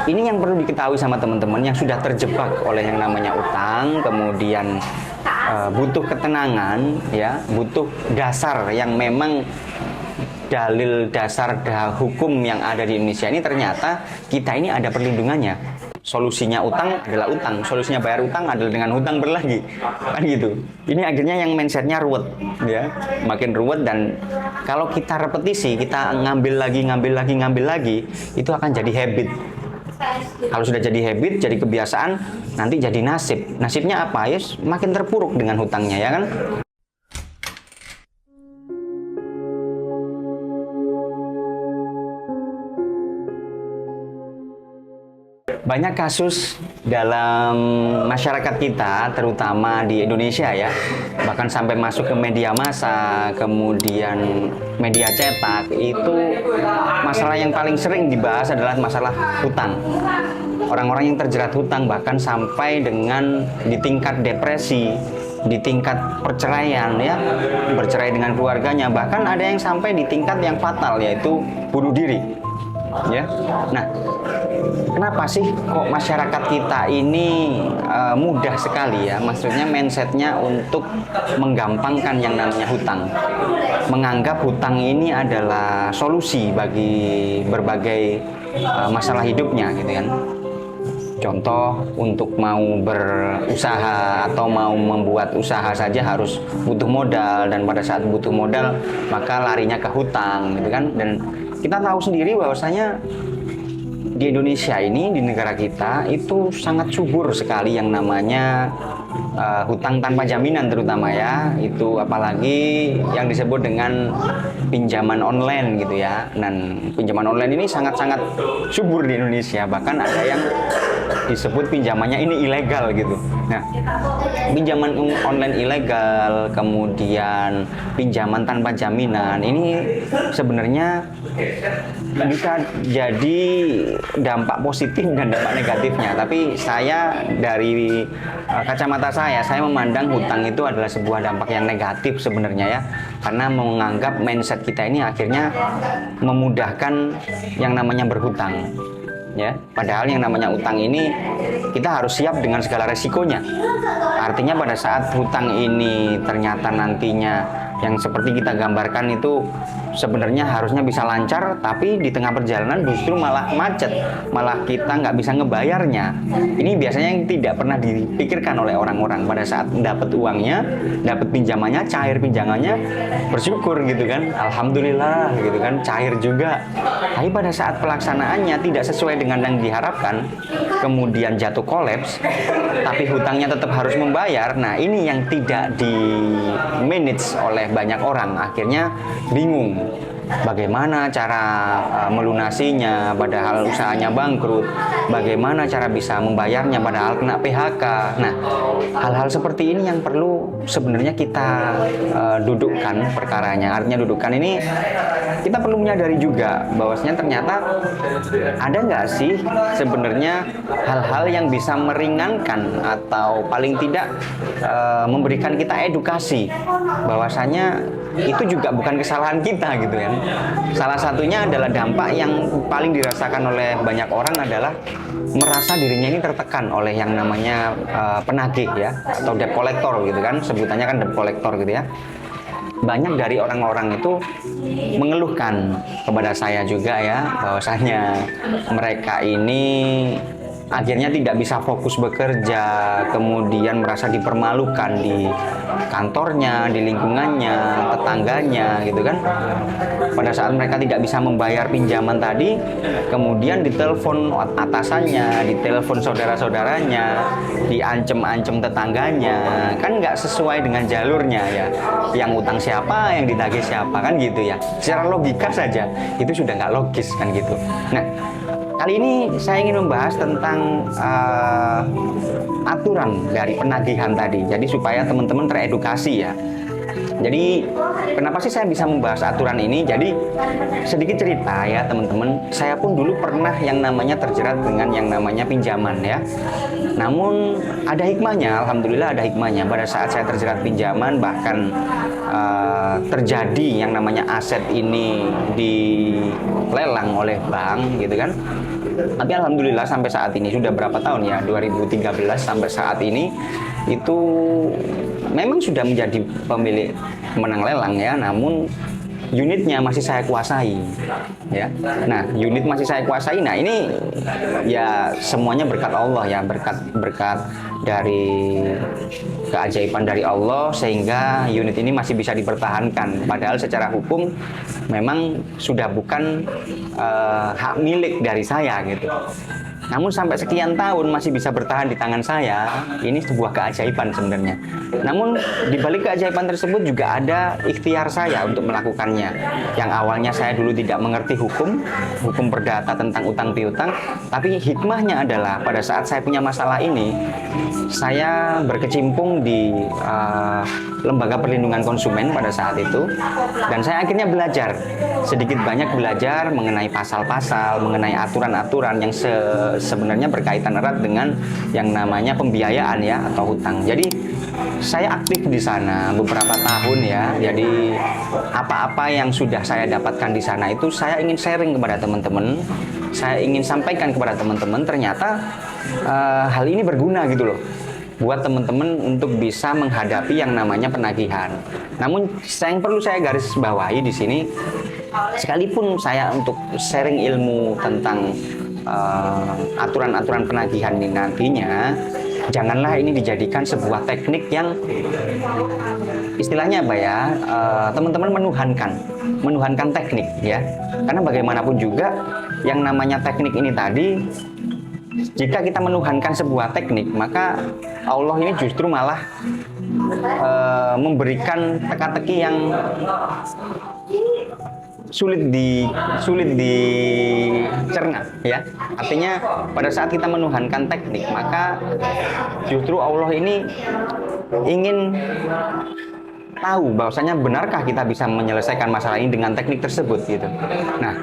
ini yang perlu diketahui sama teman-teman yang sudah terjebak oleh yang namanya utang, kemudian butuh ketenangan, ya, butuh dasar yang memang dalil dasar hukum yang ada di Indonesia ini ternyata kita ini ada perlindungannya. Solusinya utang adalah utang, solusinya bayar utang adalah dengan hutang berlagi, kan gitu. Ini akhirnya yang mindsetnya ruwet, ya, makin ruwet. Dan kalau kita repetisi, kita ngambil lagi, itu akan jadi habit. Kalau sudah jadi habit, jadi kebiasaan, nanti jadi nasib. Nasibnya apa? Ya, makin terpuruk dengan hutangnya, ya kan? Banyak kasus dalam masyarakat kita, terutama di Indonesia ya, bahkan sampai masuk ke media massa, kemudian media cetak, itu masalah yang paling sering dibahas adalah masalah hutang. Orang-orang yang terjerat hutang bahkan sampai dengan di tingkat depresi, di tingkat perceraian, ya, bercerai dengan keluarganya, bahkan ada yang sampai di tingkat yang fatal, yaitu bunuh diri. Ya, nah, kenapa sih kok masyarakat kita ini mudah sekali, ya, maksudnya mindsetnya untuk menggampangkan yang namanya hutang, menganggap hutang ini adalah solusi bagi berbagai masalah hidupnya, gitu kan. Contoh, untuk mau berusaha atau mau membuat usaha saja harus butuh modal, dan pada saat butuh modal maka larinya ke hutang, gitu kan. Dan kita tahu sendiri bahwasanya di Indonesia ini, di negara kita itu sangat subur sekali yang namanya hutang tanpa jaminan, terutama, ya, itu apalagi yang disebut dengan pinjaman online, gitu ya. Dan pinjaman online ini sangat-sangat subur di Indonesia, bahkan ada yang disebut pinjamannya ini ilegal, gitu. Nah, pinjaman online ilegal, kemudian pinjaman tanpa jaminan, ini sebenarnya bisa jadi dampak positif dan dampak negatifnya. Tapi saya dari kacamata saya memandang hutang itu adalah sebuah dampak yang negatif sebenarnya, ya, karena menganggap mindset kita ini akhirnya memudahkan yang namanya berhutang, ya. Padahal yang namanya utang ini kita harus siap dengan segala resikonya. Artinya pada saat hutang ini ternyata nantinya yang seperti kita gambarkan itu sebenarnya harusnya bisa lancar, tapi di tengah perjalanan justru malah macet, malah kita nggak bisa ngebayarnya. Ini biasanya yang tidak pernah dipikirkan oleh orang-orang. Pada saat dapat uangnya, dapat pinjamannya, cair pinjamannya, bersyukur, gitu kan, alhamdulillah, gitu kan, cair juga. Tapi pada saat pelaksanaannya tidak sesuai dengan yang diharapkan, kemudian jatuh kolaps, tapi hutangnya tetap harus membayar. Nah, ini yang tidak di manage oleh banyak orang, akhirnya bingung bagaimana cara melunasinya padahal usahanya bangkrut, bagaimana cara bisa membayarnya padahal kena PHK. Nah, hal-hal seperti ini yang perlu sebenarnya kita dudukkan perkaranya. Artinya dudukkan ini kita perlu menyadari juga bahwasanya ternyata ada nggak sih sebenarnya hal-hal yang bisa meringankan atau paling tidak memberikan kita edukasi bahwasanya itu juga bukan kesalahan kita, gitu kan. Salah satunya adalah dampak yang paling dirasakan oleh banyak orang adalah merasa dirinya ini tertekan oleh yang namanya penagih, ya, atau debt collector, gitu kan, sebutannya kan debt collector, gitu ya. Banyak dari orang-orang itu mengeluhkan kepada saya juga, ya, bahwasanya mereka ini akhirnya tidak bisa fokus bekerja, kemudian merasa dipermalukan di kantornya, di lingkungannya, tetangganya, gitu kan. Pada saat mereka tidak bisa membayar pinjaman tadi, kemudian ditelepon atasannya, ditelepon saudara-saudaranya, diancem-ancem tetangganya, kan nggak sesuai dengan jalurnya, ya. Yang utang siapa, yang ditagih siapa, kan gitu, ya. Secara logika saja itu sudah nggak logis, kan gitu. Nah, kali ini saya ingin membahas tentang aturan dari penagihan tadi. Jadi supaya teman-teman teredukasi, ya. Jadi kenapa sih saya bisa membahas aturan ini? Jadi sedikit cerita, ya, teman-teman. Saya pun dulu pernah yang namanya terjerat dengan yang namanya pinjaman, ya. Namun ada hikmahnya, alhamdulillah ada hikmahnya. Pada saat saya terjerat pinjaman, bahkan terjadi yang namanya aset ini dilelang oleh bank, gitu kan. Tapi alhamdulillah sampai saat ini sudah berapa tahun ya, 2013 sampai saat ini itu memang sudah menjadi pemilik menang lelang ya, namun unitnya masih saya kuasai ya. Nah, unit masih saya kuasai. Nah, ini ya semuanya berkat Allah ya, berkat dari keajaiban dari Allah sehingga unit ini masih bisa dipertahankan. Padahal secara hukum memang sudah bukan hak milik dari saya gitu. Namun sampai sekian tahun masih bisa bertahan di tangan saya, ini sebuah keajaiban sebenarnya. Namun di balik keajaiban tersebut juga ada ikhtiar saya untuk melakukannya. Yang awalnya saya dulu tidak mengerti hukum perdata tentang utang piutang, tapi hikmahnya adalah pada saat saya punya masalah ini, saya berkecimpung di lembaga perlindungan konsumen pada saat itu, dan saya akhirnya belajar, sedikit banyak belajar mengenai pasal-pasal, mengenai aturan-aturan yang sebenarnya berkaitan erat dengan yang namanya pembiayaan ya, atau hutang. Jadi saya aktif di sana beberapa tahun ya. Jadi apa-apa yang sudah saya dapatkan di sana itu saya ingin sharing kepada teman-teman, saya ingin sampaikan kepada teman-teman. Ternyata hal ini berguna gitu loh buat teman-teman untuk bisa menghadapi yang namanya penagihan. Namun yang perlu saya garis bawahi di sini, sekalipun saya untuk sharing ilmu tentang aturan-aturan penagihan ini nantinya, janganlah ini dijadikan sebuah teknik yang istilahnya apa ya, teman-teman menuhankan teknik ya. Karena bagaimanapun juga yang namanya teknik ini tadi, jika kita menuhankan sebuah teknik, maka Allah ini justru malah memberikan teka-teki yang sulit dicerna ya. Artinya pada saat kita menuhankan teknik, maka justru Allah ini ingin tahu bahwasanya benarkah kita bisa menyelesaikan masalah ini dengan teknik tersebut gitu. Nah,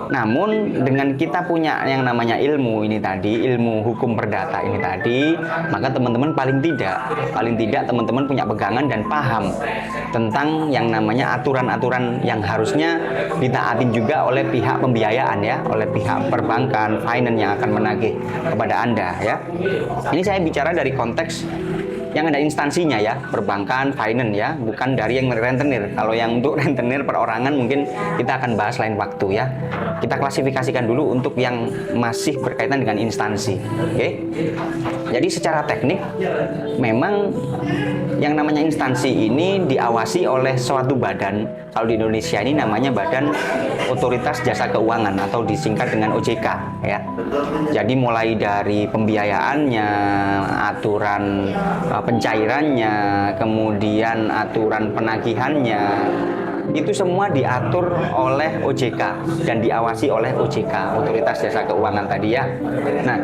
namun dengan kita punya yang namanya ilmu ini tadi, ilmu hukum perdata ini tadi, maka teman-teman paling tidak teman-teman punya pegangan dan paham tentang yang namanya aturan-aturan yang harusnya ditaatin juga oleh pihak pembiayaan ya, oleh pihak perbankan, finance yang akan menagih kepada Anda ya. Ini saya bicara dari konteks yang ada instansinya ya, perbankan, finance ya, bukan dari yang rentenir. Kalau yang untuk rentenir perorangan mungkin kita akan bahas lain waktu ya. Kita klasifikasikan dulu untuk yang masih berkaitan dengan instansi. Oke. Jadi secara teknik memang yang namanya instansi ini diawasi oleh suatu badan. Kalau di Indonesia ini namanya Badan Otoritas Jasa Keuangan atau disingkat dengan OJK ya. Jadi mulai dari pembiayaannya, aturan pencairannya, kemudian aturan penagihannya, itu semua diatur oleh OJK dan diawasi oleh OJK, Otoritas Jasa Keuangan tadi ya. Nah,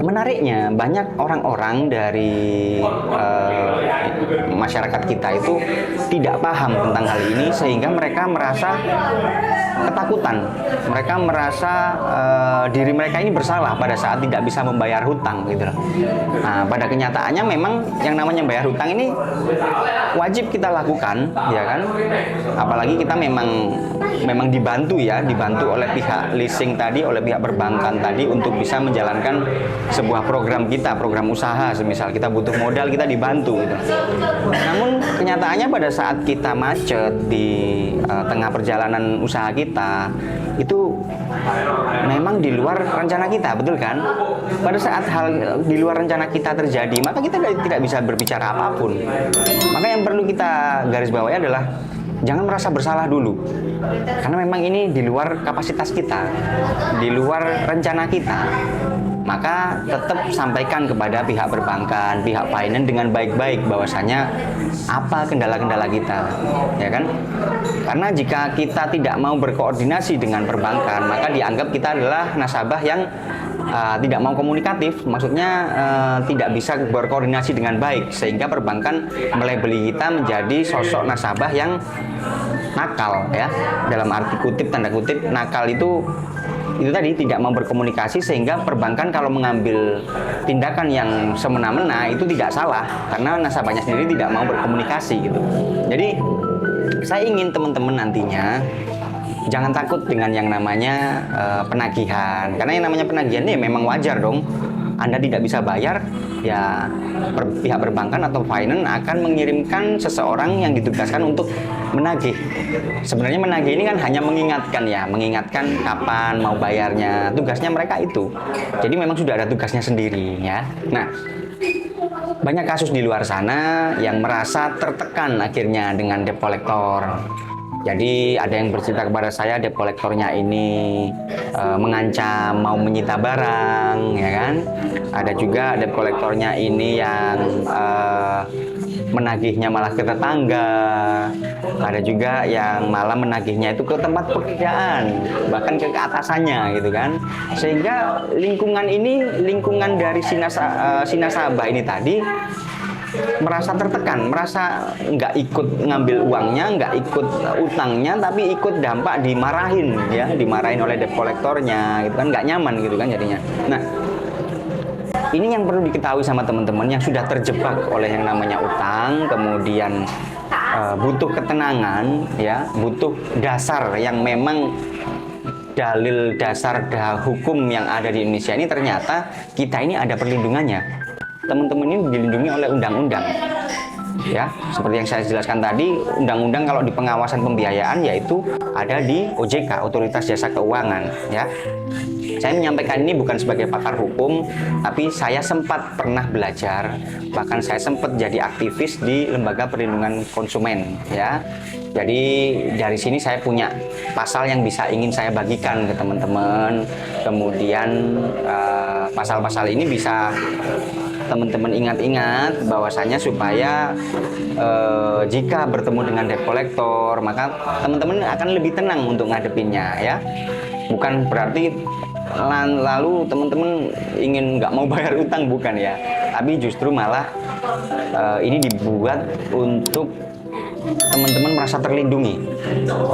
menariknya banyak orang-orang dari masyarakat kita itu tidak paham tentang hal ini sehingga mereka merasa ketakutan. Mereka merasa diri mereka ini bersalah pada saat tidak bisa membayar hutang gitu loh. Nah, pada kenyataannya memang yang namanya bayar hutang ini wajib kita lakukan, ya kan? Apalagi kita memang dibantu oleh pihak leasing tadi, oleh pihak perbankan tadi untuk bisa menjalankan sebuah program kita, program usaha. Semisal kita butuh modal, kita dibantu gitu. Namun kenyataannya pada saat kita macet di tengah perjalanan usaha kita, itu memang di luar rencana kita, betul kan? Pada saat hal di luar rencana kita terjadi, maka kita tidak bisa berbicara apapun. Maka yang perlu kita garis bawahi adalah jangan merasa bersalah dulu, karena memang ini di luar kapasitas kita, di luar rencana kita. Maka tetap sampaikan kepada pihak perbankan, pihak finance dengan baik-baik bahwasanya apa kendala-kendala kita, ya kan? Karena jika kita tidak mau berkoordinasi dengan perbankan, maka dianggap kita adalah nasabah yang tidak mau komunikatif, maksudnya tidak bisa berkoordinasi dengan baik, sehingga perbankan melabeli kita menjadi sosok nasabah yang nakal ya. Dalam arti kutip, tanda kutip, nakal itu tadi tidak mau berkomunikasi, sehingga perbankan kalau mengambil tindakan yang semena-mena itu tidak salah karena nasabahnya sendiri tidak mau berkomunikasi gitu. Jadi saya ingin teman-teman nantinya jangan takut dengan yang namanya penagihan, karena yang namanya penagihan ini memang wajar dong. Anda tidak bisa bayar, ya pihak perbankan atau finance akan mengirimkan seseorang yang ditugaskan untuk menagih. Sebenarnya menagih ini kan hanya mengingatkan ya, mengingatkan kapan mau bayarnya. Tugasnya mereka itu. Jadi memang sudah ada tugasnya sendiri ya. Nah, banyak kasus di luar sana yang merasa tertekan akhirnya dengan debt collector. Jadi ada yang bercerita kepada saya debt collectornya ini mengancam mau menyita barang, ya kan? Ada juga debt collectornya ini yang menagihnya malah ke tetangga. Ada juga yang malah menagihnya itu ke tempat pekerjaan, bahkan ke atasannya gitu kan. Sehingga lingkungan ini, lingkungan dari si nasabah ini tadi merasa tertekan, merasa nggak ikut ngambil uangnya, nggak ikut utangnya, tapi ikut dampak dimarahin ya, dimarahin oleh debt collectornya gitu kan, nggak nyaman gitu kan jadinya. Nah, ini yang perlu diketahui sama teman-teman yang sudah terjebak oleh yang namanya utang, kemudian butuh ketenangan ya, butuh dasar yang memang dalil dasar hukum yang ada di Indonesia ini, ternyata kita ini ada perlindungannya. Teman-teman ini dilindungi oleh undang-undang ya, seperti yang saya jelaskan tadi. Undang-undang kalau di pengawasan pembiayaan yaitu ada di OJK, Otoritas Jasa Keuangan ya. Saya menyampaikan ini bukan sebagai pakar hukum, tapi saya sempat pernah belajar, bahkan saya sempat jadi aktivis di Lembaga Perlindungan Konsumen ya. Jadi dari sini saya punya pasal yang ingin saya bagikan ke teman-teman. Kemudian pasal-pasal ini bisa teman-teman ingat-ingat bahwasanya supaya jika bertemu dengan debt collector, maka teman-teman akan lebih tenang untuk ngadepinnya ya. Bukan berarti lalu teman-teman ingin nggak mau bayar utang, bukan ya, tapi justru malah ini dibuat untuk teman-teman merasa terlindungi.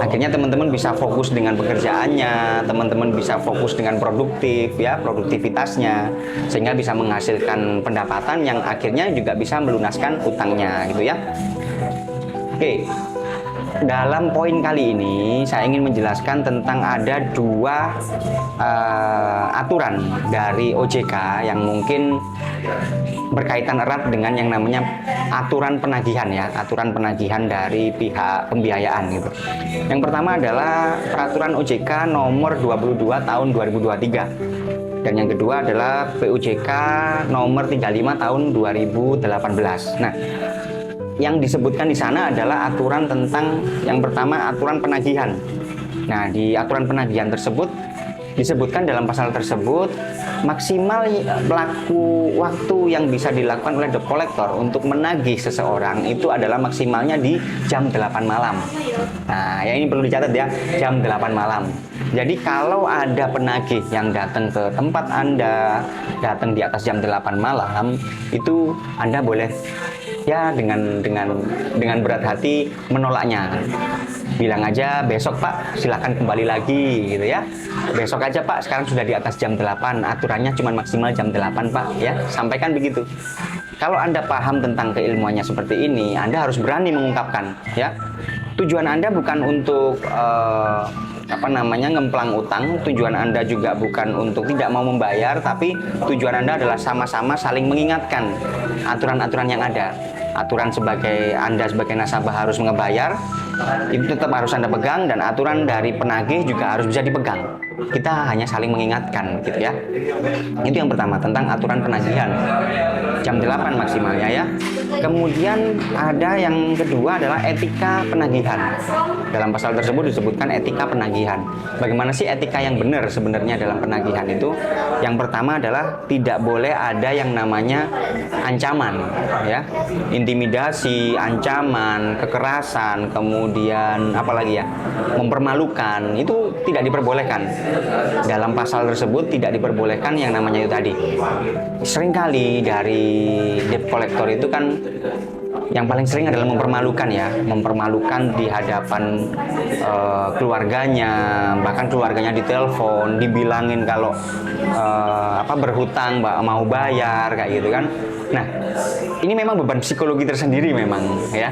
Akhirnya teman-teman bisa fokus dengan pekerjaannya, teman-teman bisa fokus dengan produktif ya, produktivitasnya, sehingga bisa menghasilkan pendapatan yang akhirnya juga bisa melunaskan utangnya gitu ya. Oke. Dalam poin kali ini saya ingin menjelaskan tentang ada dua aturan dari OJK yang mungkin berkaitan erat dengan yang namanya aturan penagihan ya, aturan penagihan dari pihak pembiayaan gitu. Yang pertama adalah peraturan OJK nomor 22 tahun 2023. Dan yang kedua adalah PUJK nomor 35 tahun 2018. Nah, yang disebutkan di sana adalah aturan tentang yang pertama aturan penagihan. Nah, di aturan penagihan tersebut disebutkan dalam pasal tersebut maksimal waktu yang bisa dilakukan oleh debt collector untuk menagih seseorang itu adalah maksimalnya di jam 8 malam. Nah, ya ini perlu dicatat ya, jam 8 malam. Jadi kalau ada penagih yang datang ke tempat Anda, datang di atas jam 8 malam, itu Anda boleh ya dengan berat hati menolaknya. Bilang aja, besok Pak silakan kembali lagi gitu ya. Besok aja Pak, sekarang sudah di atas jam 8, aturannya cuma maksimal jam 8 Pak ya. Sampaikan begitu. Kalau Anda paham tentang keilmuannya seperti ini, Anda harus berani mengungkapkan ya. Tujuan Anda bukan untuk ngemplang utang. Tujuan Anda juga bukan untuk tidak mau membayar, tapi tujuan Anda adalah sama-sama saling mengingatkan aturan-aturan yang ada. Aturan Anda sebagai nasabah harus ngebayar, itu tetap harus Anda pegang, dan aturan dari penagih juga harus bisa dipegang. Kita hanya saling mengingatkan gitu ya. Itu yang pertama, tentang aturan penagihan jam 8 maksimalnya ya. Kemudian ada yang kedua adalah etika penagihan. Dalam pasal tersebut disebutkan etika penagihan. Bagaimana sih etika yang benar sebenarnya dalam penagihan itu? Yang pertama adalah tidak boleh ada yang namanya ancaman ya. Intimidasi, ancaman, kekerasan, kemudian apalagi ya, mempermalukan, itu tidak diperbolehkan. Dalam pasal tersebut tidak diperbolehkan yang namanya itu tadi. Seringkali dari debt collector itu kan yang paling sering adalah mempermalukan ya, mempermalukan di hadapan keluarganya, bahkan keluarganya ditelepon, dibilangin kalau berhutang, mau bayar kayak gitu kan. Nah, ini memang beban psikologi tersendiri memang ya.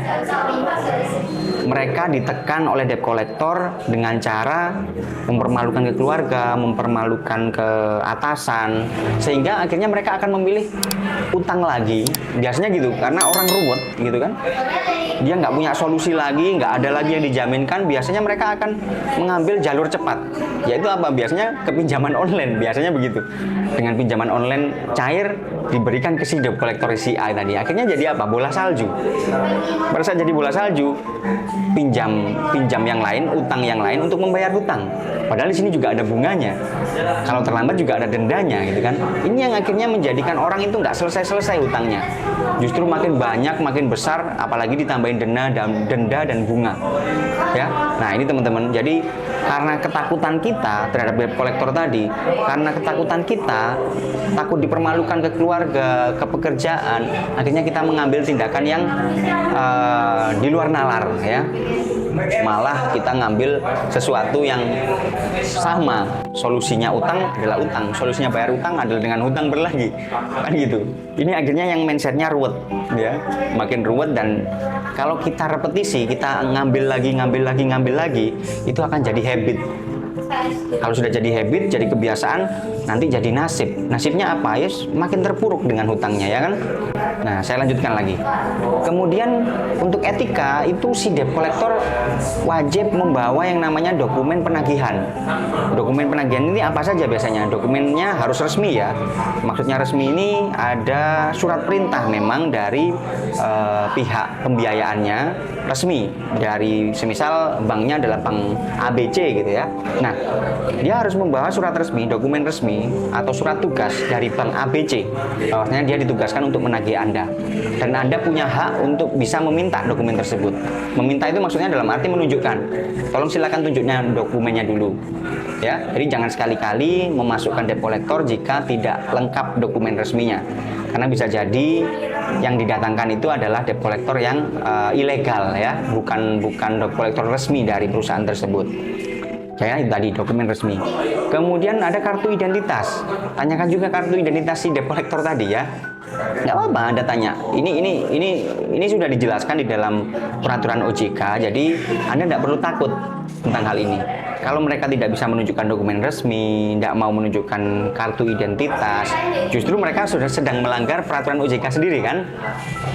mereka ditekan oleh debt collector dengan cara mempermalukan ke keluarga, mempermalukan ke atasan, sehingga akhirnya mereka akan memilih utang lagi. Biasanya gitu, karena orang ruwet gitu kan, dia nggak punya solusi lagi, nggak ada lagi yang dijaminkan. Biasanya mereka akan mengambil jalur cepat, yaitu apa? Biasanya ke pinjaman online, biasanya begitu. Dengan pinjaman online cair diberikan ke si debt collector si A tadi, akhirnya jadi apa? Bola salju. Pada saat jadi bola salju, pinjam yang lain, utang yang lain untuk membayar hutang. Padahal di sini juga ada bunganya. Kalau terlambat juga ada dendanya, gitu kan? Ini yang akhirnya menjadikan orang itu nggak selesai-selesai hutangnya. Justru makin banyak, makin besar, apalagi ditambahin denda dan bunga. Ya, nah ini teman-teman. Jadi karena ketakutan kita terhadap debt collector tadi, karena ketakutan kita takut dipermalukan ke keluarga, ke pekerjaan, akhirnya kita mengambil tindakan yang di luar nalar, ya. Malah kita ngambil sesuatu yang sama. Solusinya utang adalah utang, solusinya bayar utang adalah dengan hutang berlagi, kan gitu. Ini akhirnya yang mindsetnya ruwet, ya, makin ruwet. Dan kalau kita repetisi, kita ngambil lagi, itu akan jadi habit. Kalau sudah jadi habit, jadi kebiasaan, nanti jadi nasib. Nasibnya apa? Ya, makin terpuruk dengan hutangnya, ya kan? Nah, saya lanjutkan lagi. Kemudian untuk etika itu si debt collector wajib membawa yang namanya dokumen penagihan. Dokumen penagihan ini apa saja biasanya? Dokumennya harus resmi, ya. Maksudnya resmi ini ada surat perintah memang dari pihak pembiayaannya resmi, dari semisal banknya adalah bank ABC gitu ya. Nah, dia harus membawa surat resmi, dokumen resmi atau surat tugas dari bank ABC. Bahwasanya dia ditugaskan untuk menagih Anda. Dan Anda punya hak untuk bisa meminta dokumen tersebut. Meminta itu maksudnya dalam arti menunjukkan. Tolong silakan tunjuknya dokumennya dulu. Ya, jadi jangan sekali-kali memasukkan debt collector jika tidak lengkap dokumen resminya. Karena bisa jadi yang didatangkan itu adalah debt collector yang ilegal, ya, bukan debt collector resmi dari perusahaan tersebut. Ya, itu tadi dokumen resmi. Kemudian ada kartu identitas. Tanyakan juga kartu identitas si debt collector tadi, ya. Nggak apa-apa Anda tanya. Ini sudah dijelaskan di dalam peraturan OJK. Jadi Anda tidak perlu takut tentang hal ini. Kalau mereka tidak bisa menunjukkan dokumen resmi, tidak mau menunjukkan kartu identitas, justru mereka sudah sedang melanggar peraturan OJK sendiri, kan?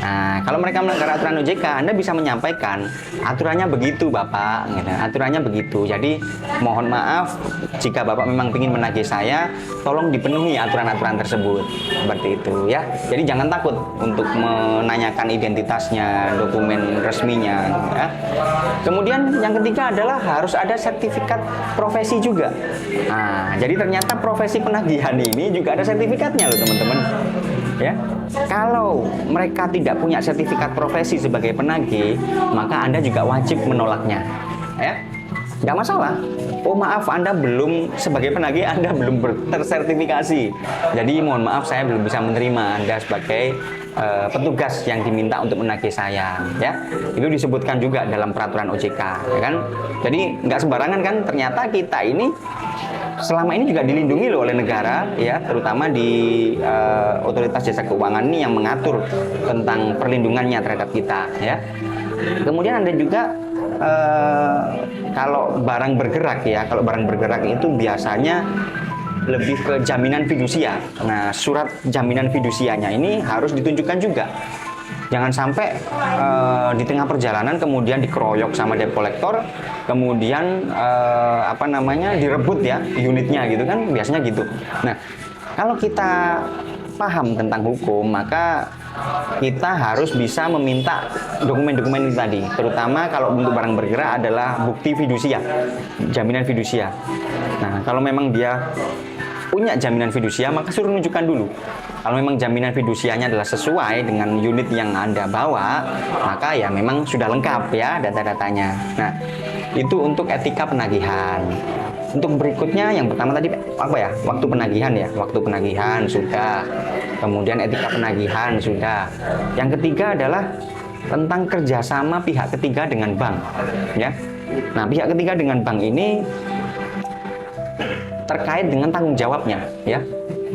Nah, kalau mereka melanggar aturan OJK, Anda bisa menyampaikan aturannya begitu, Bapak. Gitu. Aturannya begitu. Jadi mohon maaf jika Bapak memang ingin menagih saya, tolong dipenuhi aturan-aturan tersebut. Seperti itu, ya. Jadi jangan takut untuk menanyakan identitasnya, dokumen resminya, ya. Kemudian yang ketiga adalah harus ada sertifikat profesi juga. Nah, jadi ternyata profesi penagihan ini juga ada sertifikatnya loh, teman-teman. Ya, kalau mereka tidak punya sertifikat profesi sebagai penagih, maka Anda juga wajib menolaknya. Ya, nggak masalah. Oh maaf, Anda belum sebagai penagih, Anda belum tersertifikasi. Jadi mohon maaf, saya belum bisa menerima Anda sebagai petugas yang diminta untuk menagih saya, ya. Itu disebutkan juga dalam peraturan OJK, ya kan. Jadi nggak sembarangan kan, ternyata kita ini selama ini juga dilindungi loh oleh negara, ya, terutama di otoritas jasa keuangan ini yang mengatur tentang perlindungannya terhadap kita, ya. Kemudian ada juga kalau barang bergerak, ya, kalau barang bergerak itu biasanya lebih ke jaminan fidusia. Nah, surat jaminan fidusianya ini harus ditunjukkan juga. Jangan sampai di tengah perjalanan kemudian dikeroyok sama debt collector, kemudian direbut, ya, unitnya gitu kan, biasanya gitu. Nah, kalau kita paham tentang hukum, maka kita harus bisa meminta dokumen-dokumen itu tadi, terutama kalau untuk barang bergerak adalah bukti fidusia, jaminan fidusia. Nah, kalau memang dia punya jaminan fidusia, maka suruh menunjukkan dulu. Kalau memang jaminan fidusianya adalah sesuai dengan unit yang Anda bawa, maka ya memang sudah lengkap, ya, data-datanya. Nah, itu untuk etika penagihan. Untuk berikutnya, yang pertama tadi apa ya? Waktu penagihan, ya. Waktu penagihan sudah. Kemudian etika penagihan sudah. Yang ketiga adalah tentang kerjasama pihak ketiga dengan bank, ya. Nah, pihak ketiga dengan bank ini terkait dengan tanggung jawabnya, ya.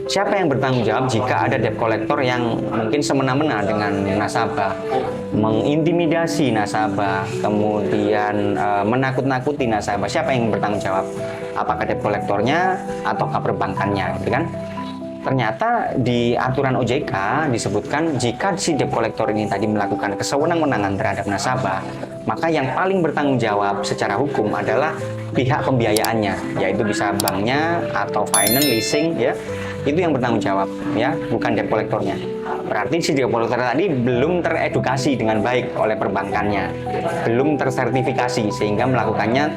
siapa yang bertanggung jawab jika ada debt collector yang mungkin semena-mena dengan nasabah, mengintimidasi nasabah, kemudian menakut-nakuti nasabah? Siapa yang bertanggung jawab? Apakah debt collectornya ataukah perbankannya, gitu kan? Ternyata di aturan OJK disebutkan jika si debt collector ini tadi melakukan kesewenang-wenangan terhadap nasabah, maka yang paling bertanggung jawab secara hukum adalah pihak pembiayaannya, yaitu bisa banknya atau finance, leasing, ya, itu yang bertanggung jawab, ya, bukan debt collectornya. Berarti si debt collector tadi belum teredukasi dengan baik oleh perbankannya, belum tersertifikasi sehingga melakukannya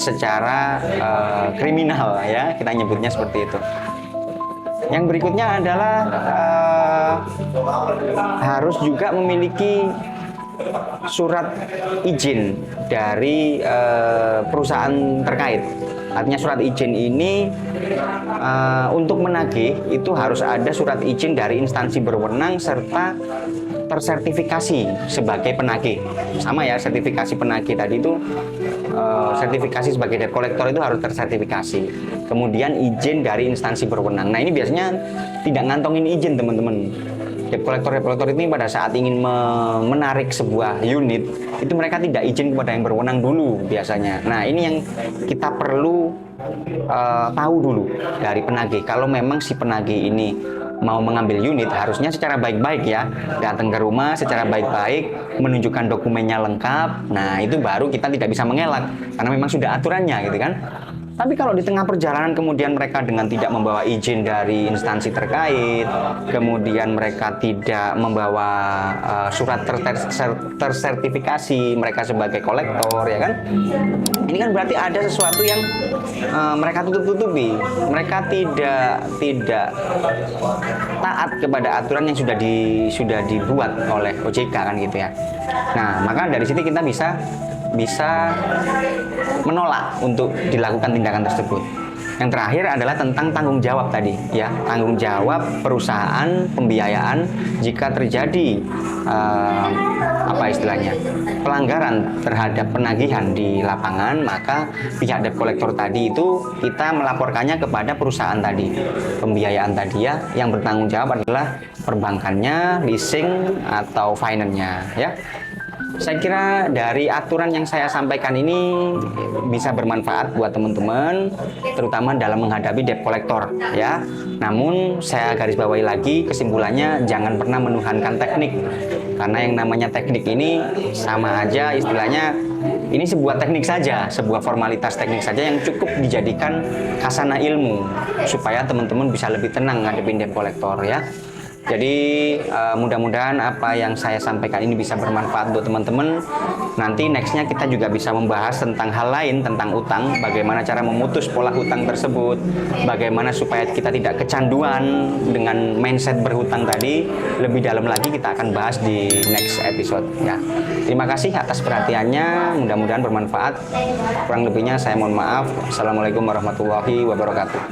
secara kriminal, ya, kita nyebutnya seperti itu. Yang berikutnya adalah harus juga memiliki surat izin dari perusahaan terkait. Artinya surat izin ini untuk menagih itu harus ada surat izin dari instansi berwenang serta tersertifikasi sebagai penagih. Sama ya, sertifikasi penagih tadi itu sertifikasi sebagai debt collector itu harus tersertifikasi. Kemudian izin dari instansi berwenang. Nah, ini biasanya tidak ngantongin izin, teman-teman. Debt collector ini pada saat ingin menarik sebuah unit itu mereka tidak izin kepada yang berwenang dulu biasanya. Nah, ini yang kita perlu tahu dulu dari penagih. Kalau memang si penagih ini mau mengambil unit, harusnya secara baik-baik ya, datang ke rumah secara baik-baik, menunjukkan dokumennya lengkap. Nah, itu baru kita tidak bisa mengelak karena memang sudah aturannya, gitu kan. Tapi kalau di tengah perjalanan kemudian mereka dengan tidak membawa izin dari instansi terkait, kemudian mereka tidak membawa surat tersertifikasi mereka sebagai kolektor, ya kan? Ini kan berarti ada sesuatu yang mereka tutup-tutupi. Mereka tidak taat kepada aturan yang sudah dibuat oleh OJK, kan gitu ya. Nah, maka dari situ kita bisa menolak untuk dilakukan tindakan tersebut. Yang terakhir adalah tentang tanggung jawab tadi, ya, tanggung jawab perusahaan pembiayaan jika terjadi pelanggaran terhadap penagihan di lapangan, maka pihak debt collector tadi itu kita melaporkannya kepada perusahaan tadi, pembiayaan tadi, ya, yang bertanggung jawab adalah perbankannya, leasing atau finance-nya, ya. Saya kira dari aturan yang saya sampaikan ini bisa bermanfaat buat teman-teman, terutama dalam menghadapi debt collector, ya. Namun saya garis bawahi lagi, kesimpulannya jangan pernah menuhankan teknik, karena yang namanya teknik ini sama aja istilahnya, ini sebuah teknik saja, sebuah formalitas teknik saja yang cukup dijadikan khasanah ilmu supaya teman-teman bisa lebih tenang ngadepin debt collector, ya. Jadi mudah-mudahan apa yang saya sampaikan ini bisa bermanfaat untuk teman-teman. Nanti nextnya kita juga bisa membahas tentang hal lain, tentang utang, bagaimana cara memutus pola hutang tersebut, bagaimana supaya kita tidak kecanduan dengan mindset berhutang tadi. Lebih dalam lagi kita akan bahas di next episode, ya. Terima kasih atas perhatiannya, mudah-mudahan bermanfaat. Kurang lebihnya saya mohon maaf. Assalamualaikum warahmatullahi wabarakatuh.